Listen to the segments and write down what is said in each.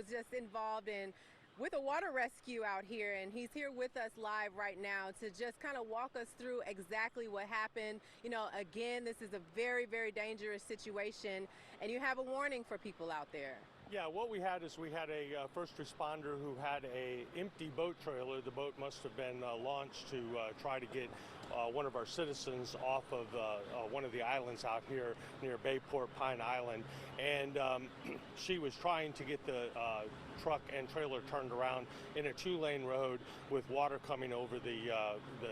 just involved in with a water rescue out here, and he's here with us live right now to just kind of walk us through exactly what happened. You know, again, this is a very, very dangerous situation, and you have a warning for people out there. Yeah, what we had is we had a first responder who had a empty boat trailer. The boat must have been launched to try to get one of our citizens off of one of the islands out here near Bayport Pine Island, and she was trying to get the truck and trailer turned around in a two-lane road with water coming over the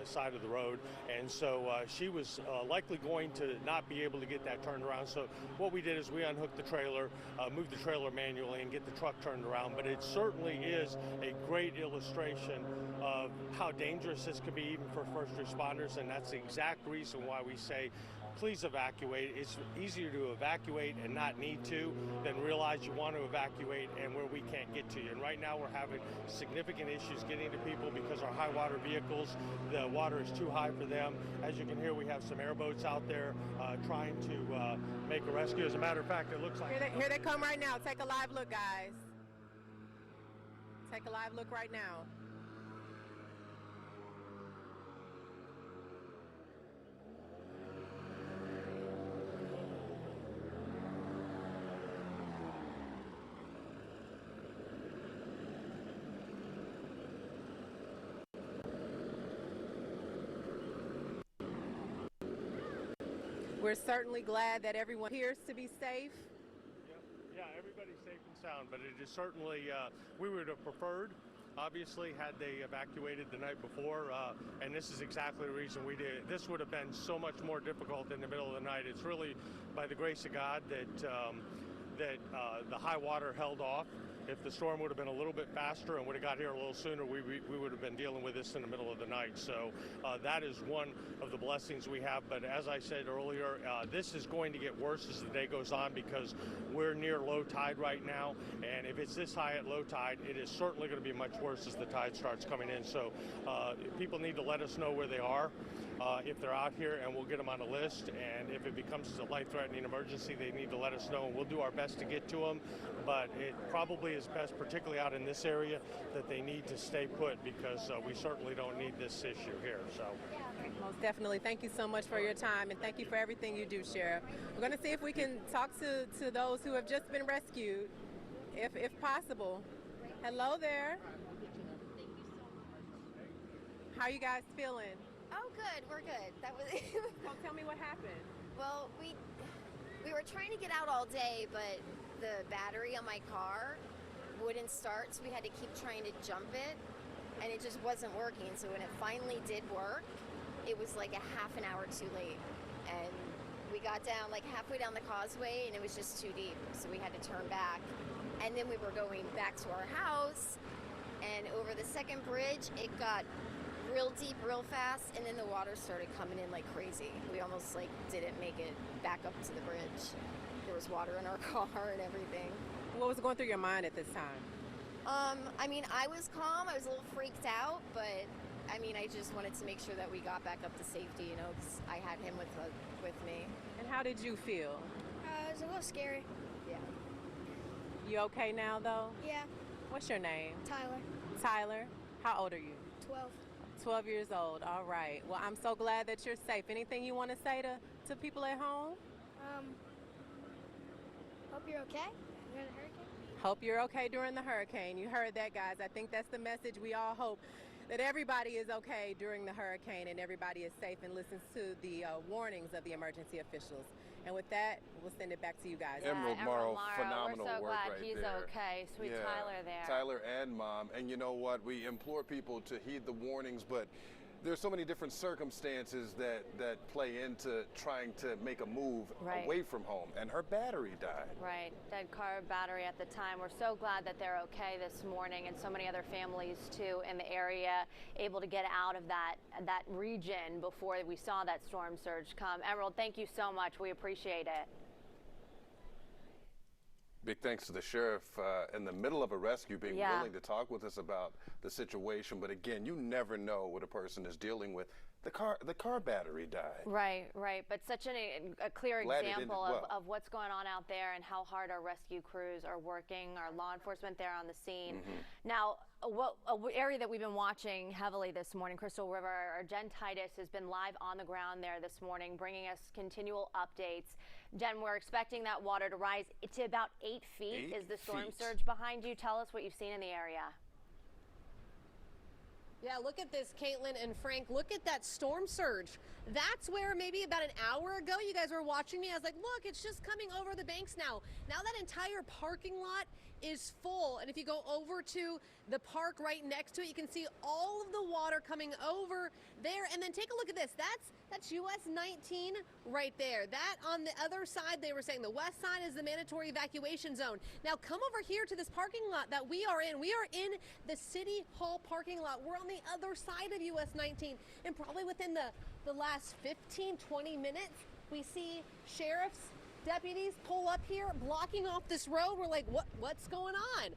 side of the road, and so she was likely going to not be able to get that turned around. So what we did is we unhooked the trailer, moved the trailer manually, and get the truck turned around. But it certainly is a great illustration of how dangerous this could be even for first responders, and that's the exact reason why we say please evacuate. It's easier to evacuate and not need to than realize you want to evacuate and where we can't get to you. And right now we're having significant issues getting to people because our high water vehicles, the water is too high for them. As you can hear, we have some airboats out there trying to make a rescue. As a matter of fact, it looks like... Here they come right now. Take a live look, guys. Take a live look right now. We're certainly glad that everyone appears to be safe. Yeah, everybody's safe and sound, but it is certainly, we would have preferred, obviously, had they evacuated the night before, and this is exactly the reason we did. This would have been so much more difficult in the middle of the night. It's really by the grace of God that the high water held off. If the storm would have been a little bit faster and would have got here a little sooner, we would have been dealing with this in the middle of the night. So that is one of the blessings we have. But as I said earlier, this is going to get worse as the day goes on because we're near low tide right now. And if it's this high at low tide, it is certainly going to be much worse as the tide starts coming in. So people need to let us know where they are if they're out here, and we'll get them on a list. And if it becomes a life-threatening emergency, they need to let us know, and we'll do our best to get to them. But it probably is best, particularly out in this area, that they need to stay put because we certainly don't need this issue here. So, most definitely. Thank you so much for your time, and thank you for everything you do, Sheriff. We're going to see if we can talk to those who have just been rescued, if possible. Hello there. How are you guys feeling? Oh, good. We're good. That was. Well, tell me what happened. Well, we were trying to get out all day, but the battery on my car wouldn't start, so we had to keep trying to jump it, and it just wasn't working. So when it finally did work, it was like a half an hour too late, and we got down like halfway down the causeway, and it was just too deep, so we had to turn back. And then we were going back to our house, and over the second bridge, it got real deep real fast, and then the water started coming in like crazy. We almost like didn't make it back up to the bridge. There was water in our car and everything. What was going through your mind at this time? I mean, I was calm. I was a little freaked out, but I mean, I just wanted to make sure that we got back up to safety, you know, because I had him with me. And how did you feel? It was a little scary. Yeah. You okay now, though? Yeah. What's your name? Tyler. Tyler. How old are you? 12. 12 years old. All right. Well, I'm so glad that you're safe. Anything you want to say to people at home? Hope you're okay during the hurricane. Hope you're okay during the hurricane. You heard that, guys. I think that's the message. We all hope that everybody is okay during the hurricane and everybody is safe and listens to the warnings of the emergency officials. And with that, we'll send it back to you guys. Emerald Morrow, phenomenal We're so work glad right he's there. okay. Sweet Yeah. Tyler there. Tyler and Mom. And you know what? We implore people to heed the warnings, but there's so many different circumstances that play into trying to make a move away from home. And her battery died. Right. Dead car battery at the time. We're so glad that they're okay this morning, and so many other families too in the area able to get out of that region before we saw that storm surge come. Emerald, thank you so much. We appreciate it. Big thanks to the sheriff in the middle of a rescue being willing to talk with us about the situation. But again, you never know what a person is dealing with. The car battery died. Right. But such a clear example of what's going on out there and how hard our rescue crews are working, our law enforcement there on the scene. Now, an area that we've been watching heavily this morning, Crystal River, our Jen Titus has been live on the ground there this morning, bringing us continual updates. Jen, we're expecting that water to rise to about 8 feet. Is the storm surge behind you? Tell us what you've seen in the area. Yeah, look at this, Caitlin and Frank. Look at that storm surge. That's where maybe about an hour ago you guys were watching me. I was like, look, it's just coming over the banks now. Now that entire parking lot is full. And if you go over to the park right next to it, you can see all of the water coming over there. And then take a look at this. That's US 19 right there. That on the other side, they were saying the west side is the mandatory evacuation zone. Now come over here to this parking lot that we are in. We are in the City Hall parking lot. We're on the other side of US 19. And probably within the last 15, 20 minutes, we see sheriffs, deputies pull up here, blocking off this road. We're like, what's going on?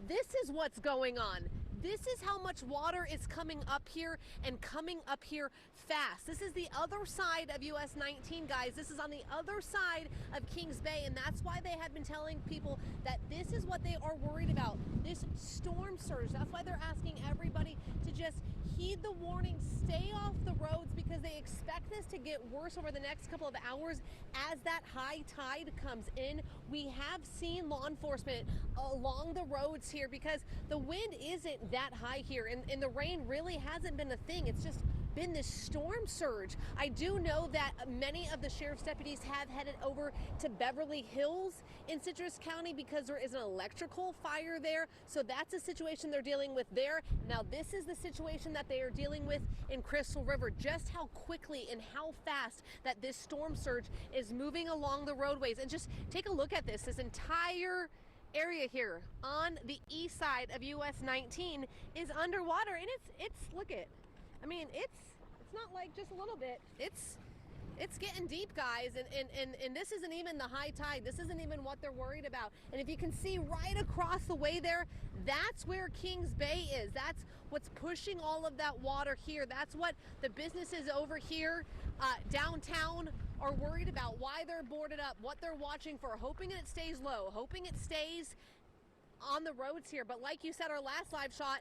This is what's going on. This is how much water is coming up here and coming up here fast. This is the other side of US 19, guys. This is on the other side of Kings Bay, and that's why they have been telling people that this is what they are worried about, this storm surge. That's why they're asking everybody to just heed the warning, stay off the roads, because they expect this to get worse over the next couple of hours as that high tide comes in. We have seen law enforcement along the roads here because the wind isn't that high here, and the rain really hasn't been a thing. It's just been this storm surge. I do know that many of the sheriff's deputies have headed over to Beverly Hills in Citrus County because there is an electrical fire there. So that's a situation they're dealing with there. Now this is the situation that they are dealing with in Crystal River. Just how quickly and how fast that this storm surge is moving along the roadways. And just take a look at this entire area here on the east side of US 19 is underwater, and it's look at, I mean, it's not like just a little bit. It's getting deep, guys, and this isn't even the high tide. This isn't even what they're worried about. And if you can see right across the way there, that's where Kings Bay is. That's what's pushing all of that water here. That's what the businesses over here downtown are worried about, why they're boarded up, what they're watching for, hoping it stays low, hoping it stays on the roads here. But like you said, our last live shot,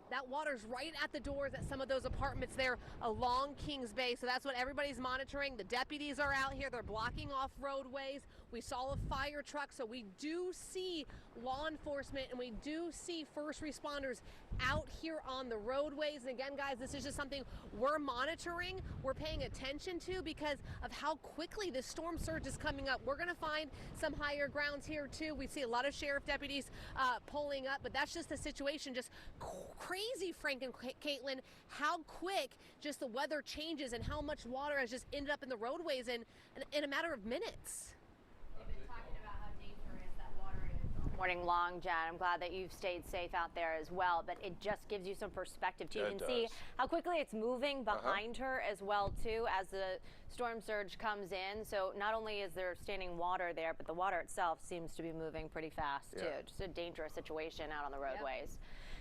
that water's right at the doors at some of those apartments there along Kings Bay. So that's what everybody's monitoring. The deputies are out here. They're blocking off roadways. We saw a fire truck. So we do see law enforcement and we do see first responders out here on the roadways. And again, guys, this is just something we're monitoring, we're paying attention to because of how quickly this storm surge is coming up. We're going to find some higher grounds here too. We see a lot of sheriff deputies pulling up, but that's just the situation. Just crazy, Frank and Caitlin, how quick just the weather changes and how much water has just ended up in the roadways in a matter of minutes. Morning long, Jen. I'm glad that you've stayed safe out there as well, but it just gives you some perspective too. You can see how quickly it's moving behind her as well too as the storm surge comes in. So not only is there standing water there, but the water itself seems to be moving pretty fast too. Just a dangerous situation out on the roadways.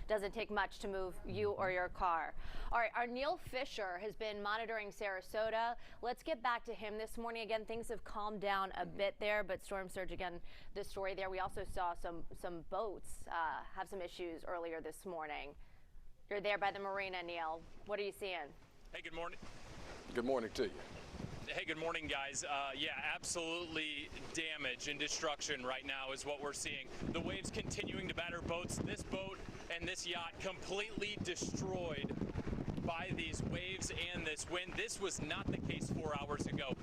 Doesn't take much to move you or your car. All right, our Neil Fisher has been monitoring Sarasota. Let's get back to him this morning. Again, things have calmed down a bit there, but storm surge, again, the story there. We also saw some boats have some issues earlier this morning. You're there by the marina, Neil. What are you seeing? Hey, good morning. Good morning to you. Hey, good morning, guys. Yeah, absolutely damage and destruction right now is what we're seeing. The waves continuing to batter boats. This boat and this yacht completely destroyed by these waves and this wind. This was not the case 4 hours ago.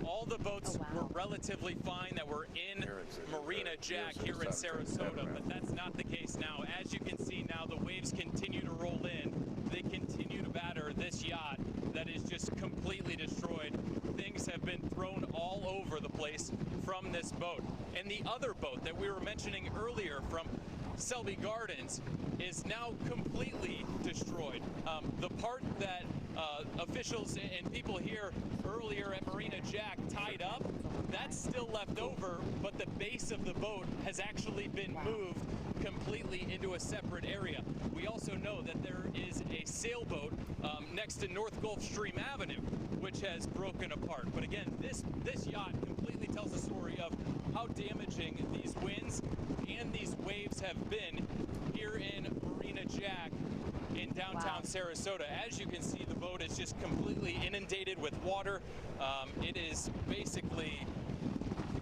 All the boats were relatively fine that were in Marina Jack here in Sarasota, but that's not the case now. As you can see now, the waves continue to roll in. They continue to batter this yacht that is just completely destroyed. Things have been thrown all over the place from this boat. And the other boat that we were mentioning earlier from Selby Gardens is now completely destroyed. The part that officials and people here earlier at Marina Jack tied up. That's still left over, but the base of the boat has actually been moved completely into a separate area. We also know that there is a sailboat next to North Gulfstream Avenue, which has broken apart. But again, this yacht completely tells the story of how damaging these winds and these waves have been here in Marina Jack in downtown Sarasota. As you can see, the boat is just completely inundated with water. It is basically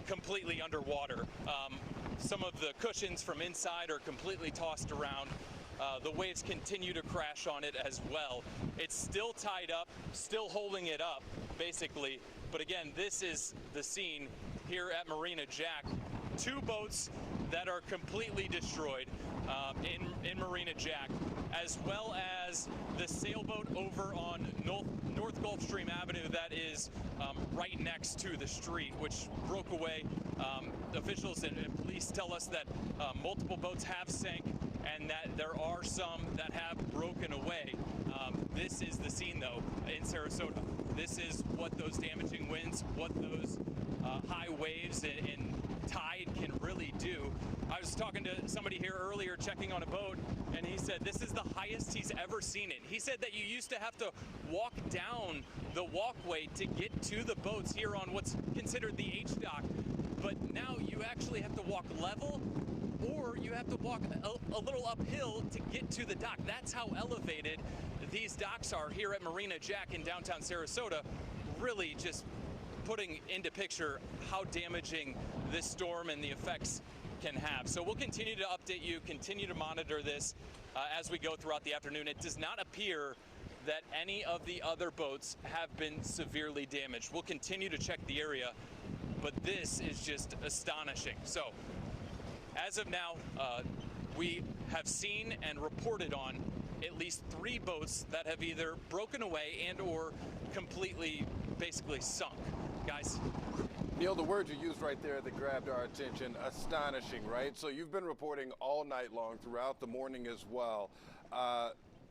completely underwater. Some of the cushions from inside are completely tossed around. The waves continue to crash on it as well. It's still tied up, still holding it up, basically. But again, this is the scene here at Marina Jack. Two boats that are completely destroyed in Marina Jack, as well as the sailboat over on North Gulfstream Avenue that is right next to the street, which broke away. Officials and police tell us that multiple boats have sank and that there are some that have broken away. This is the scene, though, in Sarasota. This is what those damaging winds, what those high waves and tide can really do. I was talking to somebody here earlier checking on a boat, and he said this is the highest he's ever seen it. He said that you used to have to walk down the walkway to get to the boats here on what's considered the H-dock, but now you actually have to walk level, or you have to walk a little uphill to get to the dock. That's how elevated these docks are here at Marina Jack in downtown Sarasota. Really just putting into picture how damaging this storm and the effects can have. So we'll continue to update you, continue to monitor this as we go throughout the afternoon. It does not appear that any of the other boats have been severely damaged. We'll continue to check the area, but this is just astonishing. So as of now, we have seen and reported on at least 3 boats that have either broken away and or completely basically sunk. Guys. Neil, the word you used right there that grabbed our attention, astonishing, right? So you've been reporting all night long, throughout the morning as well.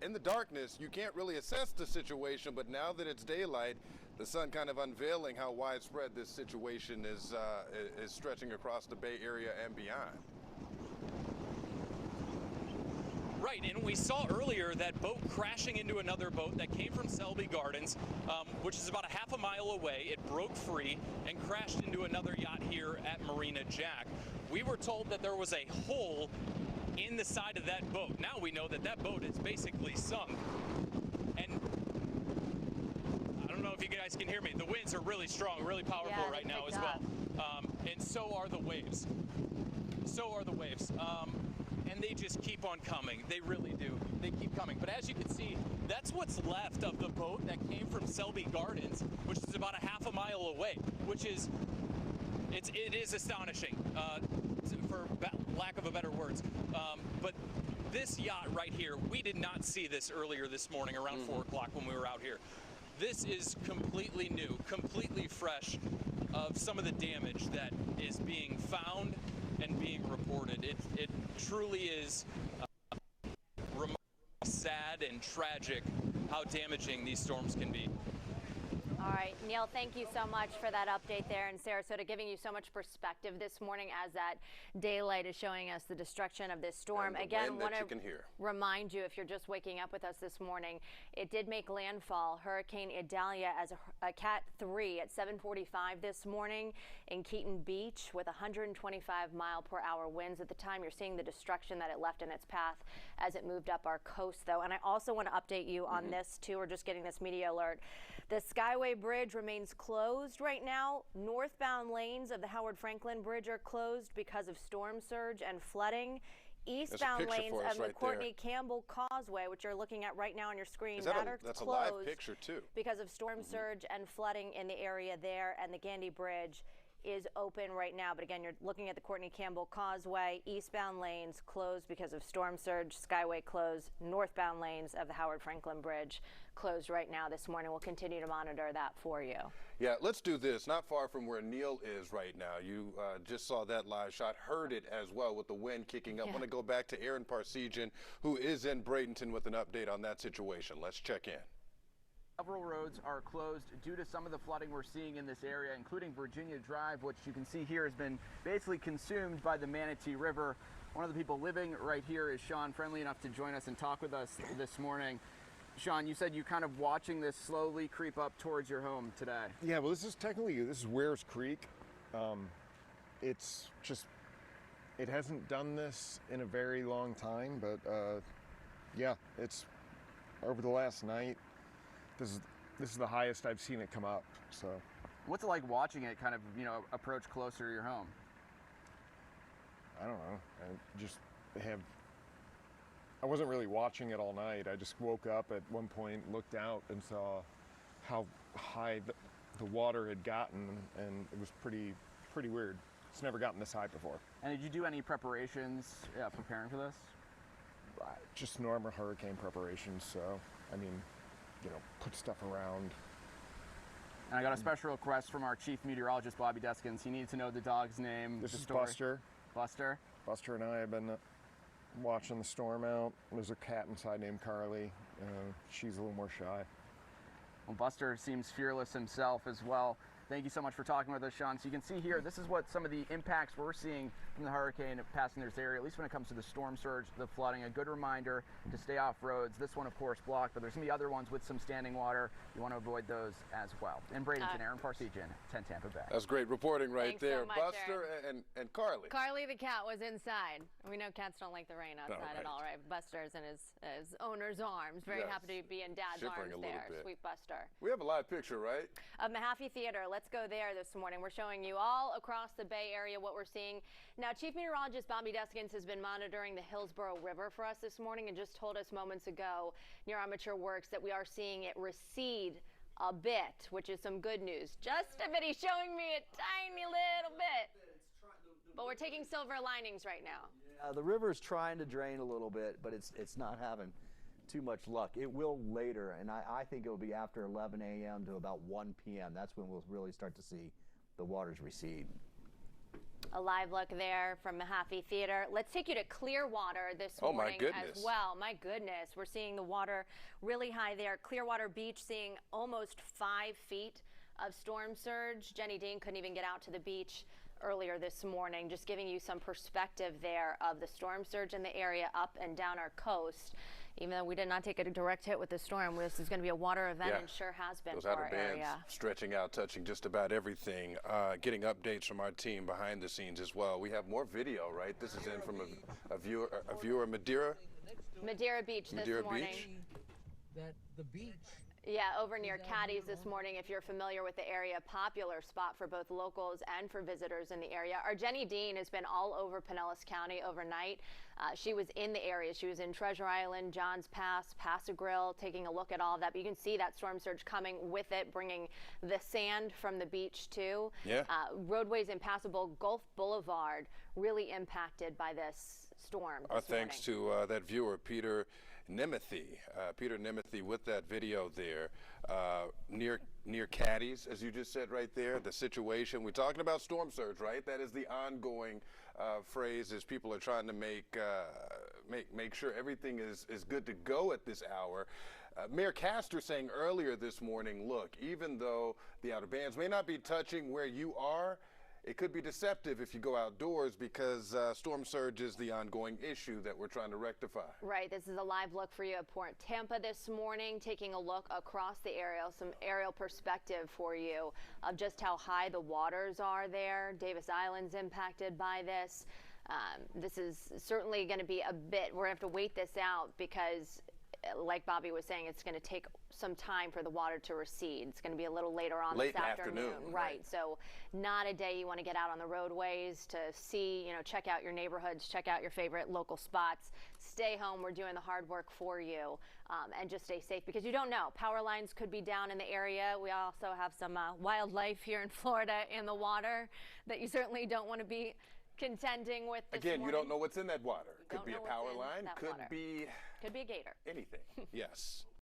In the darkness, you can't really assess the situation, but now that it's daylight, the sun kind of unveiling how widespread this situation is stretching across the Bay Area and beyond. Right, and we saw earlier that boat crashing into another boat that came from Selby Gardens, which is about a half a mile away. It broke free and crashed into another yacht here at Marina Jack. We were told that there was a hole in the side of that boat. Now we know that that boat is basically sunk. And I don't know if you guys can hear me. The winds are really strong, really powerful right now as well. And so are the waves. So are the waves. And they just keep on coming. They really do. They keep coming. But as you can see, that's what's left of the boat that came from Selby Gardens, which is about a half a mile away, which is, it is astonishing, for lack of a better words. But this yacht right here, we did not see this earlier this morning around 4 o'clock when we were out here. This is completely new, completely fresh of some of the damage that is being found and being reported. It truly is sad and tragic how damaging these storms can be. All right, Neil, thank you so much for that update there in Sarasota, giving you so much perspective this morning as that daylight is showing us the destruction of this storm. Again, want to remind you, if you're just waking up with us this morning, it did make landfall, Hurricane Idalia, as a Cat 3 at 7:45 this morning in Keaton Beach with 125-mile-per-hour winds. At the time, you're seeing the destruction that it left in its path as it moved up our coast, though. And I also want to update you on this, too. We're just getting this media alert. The Skyway Bridge remains closed right now. Northbound lanes of the Howard Franklin Bridge are closed because of storm surge and flooding. Eastbound lanes of the Courtney Campbell Causeway, which you're looking at right now on your screen, that's closed a live picture too, because of storm surge and flooding in the area there. And the Gandy Bridge is open right now. But again, you're looking at the Courtney Campbell Causeway. Eastbound lanes closed because of storm surge. Skyway closed. Northbound lanes of the Howard Franklin Bridge closed right now this morning. We'll continue to monitor that for you. Yeah, let's do this. Not far from where Neil is right now. You just saw that live shot, heard it as well with the wind kicking up. I want to go back to Aaron Parsegian, who is in Bradenton with an update on that situation. Let's check in. Several roads are closed due to some of the flooding we're seeing in this area, including Virginia Drive, which you can see here has been basically consumed by the Manatee River. One of the people living right here is Sean, friendly enough to join us and talk with us this morning. Sean, you said you kind of watching this slowly creep up towards your home today. Yeah, well, this is Wares Creek. It's just, it hasn't done this in a very long time, but yeah, it's over the last night. This is the highest I've seen it come up. So, what's it like watching it kind of, approach closer to your home? I don't know. I wasn't really watching it all night. I just woke up at one point, looked out, and saw how high the water had gotten, and it was pretty weird. It's never gotten this high before. And did you do any preparations preparing for this? Just normal hurricane preparations. So, I mean, put stuff around. And I got a special request from our chief meteorologist, Bobby Deskins. He needed to know the dog's name. This is Buster. Buster? Buster and I have been watching the storm out. There's a cat inside named Carly. She's a little more shy. Well, Buster seems fearless himself as well. Thank you so much for talking with us, Sean. So you can see here, this is what some of the impacts we're seeing from the hurricane passing this area, at least when it comes to the storm surge, the flooding. A good reminder to stay off roads. This one, of course, blocked, but there's going to be other ones with some standing water. You want to avoid those as well. In Bradenton, Aaron Parsegian, 10 Tampa Bay. That's great reporting right Thanks there. So much, Buster and Carly. Carly the cat was inside. We know cats don't like the rain outside right. at all, right? Buster's in his owner's arms. Very happy to be in Dad's Shivering arms there. Sweet Buster. We have a live picture, right? Of Mahaffey Theater. Let's go there this morning. We're showing you all across the Bay Area what we're seeing. Now, Chief Meteorologist Bobby Deskins has been monitoring the Hillsborough River for us this morning and just told us moments ago near Amateur Works that we are seeing it recede a bit, which is some good news. Just a bit. He's showing me a tiny little bit. But we're taking silver linings right now. Yeah, the river's trying to drain a little bit, but it's not having too much luck. It will later, and I think it'll be after 11 a.m. to about 1 p.m. That's when we'll really start to see the waters recede. A live look there from Mahaffey Theater. Let's take you to Clearwater this morning as well. My goodness, we're seeing the water really high there. Clearwater Beach seeing almost 5 feet of storm surge. Jenny Dean couldn't even get out to the beach earlier this morning, just giving you some perspective there of the storm surge in the area up and down our coast. Even though we did not take a direct hit with the storm, this is going to be a water event and sure has been for our area. Stretching out, touching just about everything. Getting updates from our team behind the scenes as well. We have more video, right? This is in from a viewer, Madeira Beach this morning. The beach. Yeah, over near Caddy's this morning, if you're familiar with the area, popular spot for both locals and for visitors in the area. Our Jenny Dean has been all over Pinellas County overnight. She was in the area. She was in Treasure Island, Johns Pass, Paso Grill, taking a look at all of that. But you can see that storm surge coming with it, bringing the sand from the beach too. Yeah. Roadways impassable. Gulf Boulevard really impacted by this storm. Our thanks to that viewer, Peter Nemeth with that video there near Caddy's, as you just said right there. The situation, we're talking about storm surge, right? That is the ongoing phrase as people are trying to make sure everything is good to go at this hour. Mayor Castor saying earlier this morning, look, even though the outer bands may not be touching where you are, it could be deceptive if you go outdoors because storm surge is the ongoing issue that we're trying to rectify. Right. This is a live look for you at Port Tampa this morning, taking a look across the area, some aerial perspective for you of just how high the waters are there. Davis Island's impacted by this. This is certainly going to be a bit, we're going to have to wait this out because like Bobby was saying, it's going to take some time for the water to recede. It's going to be a little later on this afternoon. Right. So not a day you want to get out on the roadways to see, check out your neighborhoods, check out your favorite local spots. Stay home. We're doing the hard work for you and just stay safe because you don't know. Power lines could be down in the area. We also have some wildlife here in Florida in the water that you certainly don't want to be contending with this Again, morning. you don't know what's in that water. Could be a power line, could be a gator. Anything. Yes.